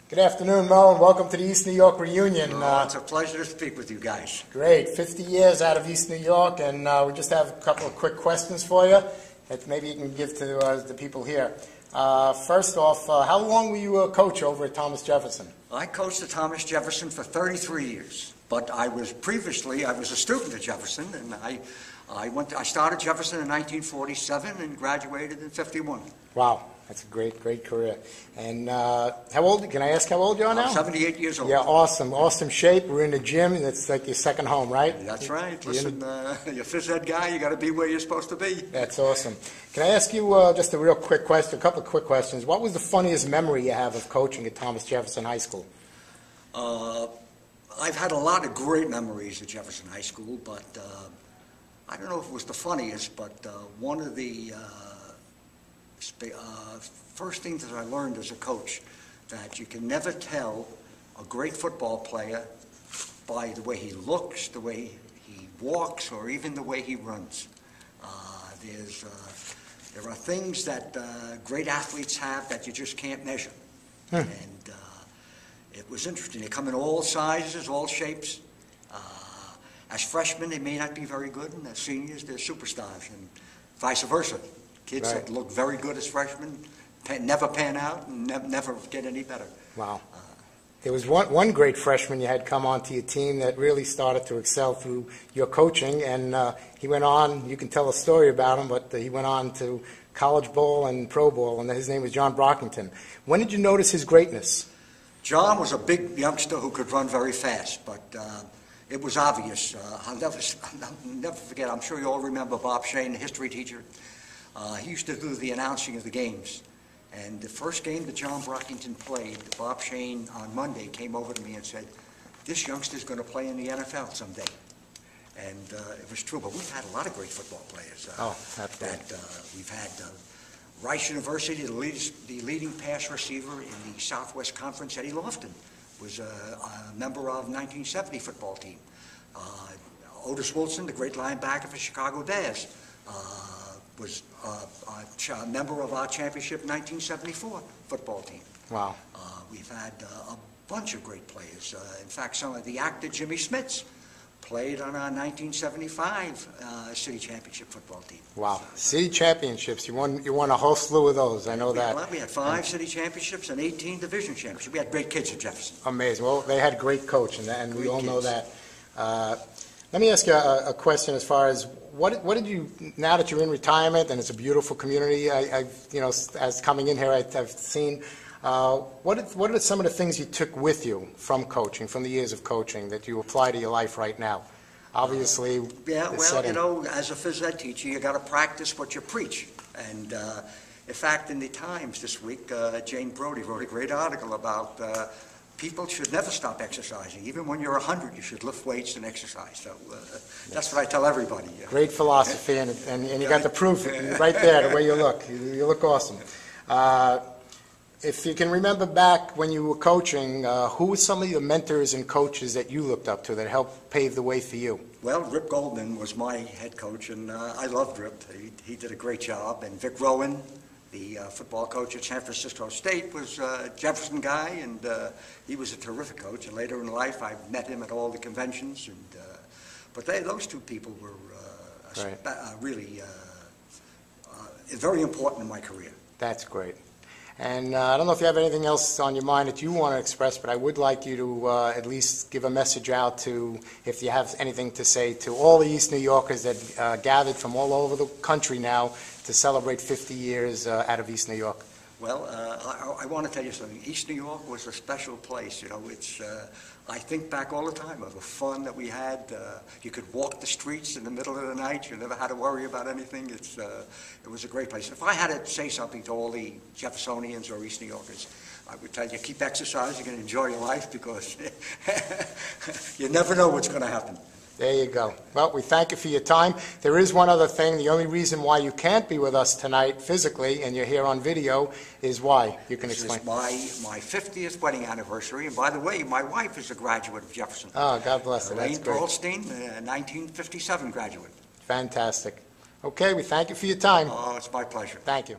Good afternoon, Mo, and welcome to the East New York reunion. It's a pleasure to speak with you guys. Great. 50 years out of East New York, and we just have a couple of quick questions for you that maybe you can give to the people here. First off, how long were you a coach over at Thomas Jefferson? I coached at Thomas Jefferson for 33 years, but I was a student at Jefferson, and I started Jefferson in 1947 and graduated in 51. Wow. That's a great career. And can I ask how old you are now? I'm 78 years old. Yeah, awesome shape. We're in the gym, and it's like your second home, right? That's right. Listen, you're a phys ed guy, you got to be where you're supposed to be. That's awesome. Can I ask you just a couple of quick questions? What was the funniest memory you have of coaching at Thomas Jefferson High School? I've had a lot of great memories at Jefferson High School, but I don't know if it was the funniest, but one of the first things that I learned as a coach, that you can never tell a great football player by the way he looks, the way he walks, or even the way he runs. There are things that great athletes have that you just can't measure. And it was interesting. They come in all sizes, all shapes. As freshmen, they may not be very good, and as seniors, they're superstars, and vice versa. Kids that look very good as freshmen never pan out and never get any better. Wow. There was one great freshman you had come onto your team that really started to excel through your coaching, and he went on, you can tell a story about him, but he went on to College Bowl and Pro Bowl, and his name was John Brockington. When did you notice his greatness? John was a big youngster who could run very fast, but it was obvious. I'll never forget, I'm sure you all remember Bob Shane, the history teacher. He used to do the announcing of the games. And the first game that John Brockington played, Bob Shane on Monday came over to me and said, "This youngster's going to play in the NFL someday." And it was true, but we've had a lot of great football players. We've had Rice University, the leading pass receiver in the Southwest Conference, Eddie Lofton, was a member of the 1970 football team. Otis Wilson, the great linebacker for Chicago Bears, was a member of our championship 1974 football team. Wow. We've had a bunch of great players. In fact, some of the actor Jimmy Smits played on our 1975 city championship football team. Wow. City championships. You won a whole slew of those. I know that. We had 5 city championships and 18 division championships. We had great kids at Jefferson. Amazing. Well, they had great coach, and we all know that. Let me ask you a question as far as what did you, now that you're in retirement and it's a beautiful community, as coming in here, I've seen, what are some of the things you took with you from coaching, from the years of coaching, that you apply to your life right now? Obviously, as a phys ed teacher, you got to practice what you preach. And in fact, in the Times this week, Jane Brody wrote a great article about people should never stop exercising. Even when you're 100, you should lift weights and exercise. So that's what I tell everybody. Great philosophy, and you got the proof right there, the way you look. You look awesome. If you can remember back when you were coaching, who were some of your mentors and coaches that you looked up to that helped pave the way for you? Well, Rip Goldman was my head coach, and I loved Rip. He did a great job. And Vic Rowan, the football coach at San Francisco State, was a Jefferson guy, and he was a terrific coach. And later in life, I met him at all the conventions. But those two people were really very important in my career. That's great. And I don't know if you have anything else on your mind that you want to express, but I would like you to at least give a message out to, if you have anything to say, to all the East New Yorkers that gathered from all over the country now to celebrate 50 years out of East New York. Well, I want to tell you something. East New York was a special place. I think back all the time of the fun that we had. You could walk the streets in the middle of the night. You never had to worry about anything. It was a great place. If I had to say something to all the Jeffersonians or East New Yorkers, I would tell you, keep exercising and enjoy your life, because you never know what's going to happen. There you go. Well, we thank you for your time. There is one other thing. The only reason why you can't be with us tonight physically, and you're here on video, is why. You can explain. This is my 50th wedding anniversary, and by the way, my wife is a graduate of Jefferson. Oh, God bless her. That's great. Pearlstein, 1957 graduate. Fantastic. Okay, we thank you for your time. Oh, it's my pleasure. Thank you.